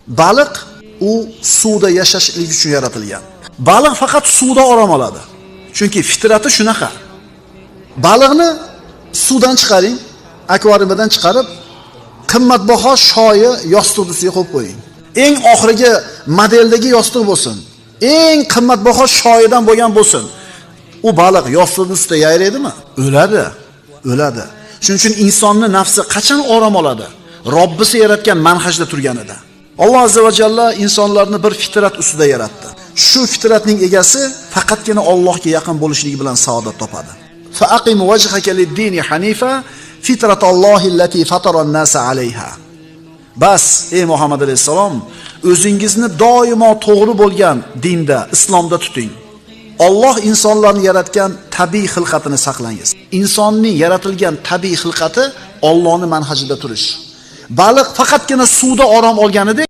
Baliq u suvda yashashlik uchun yaratilgan. Baliq faqat suvda orom oladi. Chunki fitrati shunaqa. Baliqni suvdan chiqaring, akvariumdan chiqarib, qimmatbaho shoyi yostiq ustiga qo'yib qo'ying. Eng oxirgi modeldagi yostiq bo'lsin. Eng qimmatbaho shoyidan bo'lgan bo'lsin. U baliq yostiq ustida yayraydimi? O'ladi. O'ladi. Shuning uchun insonning nafsi qachon orom oladi? Robbisi yaratgan manhajda turganida. Alloh azza va jalla insonlarni bir fitrat ustida yaratdi. Shu fitratning egasi faqatgina Allohga yaqin bo'lishligi bilan saodat topadi. Fa'aqim wajhaka lid-dini hanifa fitratallohi allati fataran-nasa alayha. Bas, ey Muhammad alayhisalom, o'zingizni doimo to'g'ri bo'lgan dinda, islomda tuting. Alloh insonlarni yaratgan tabiiy xilqatini saqlangiz. Insonning yaratilgan tabiiy xilqati Allohning manhajida turish. Baliq faqatgina suvda orom olganida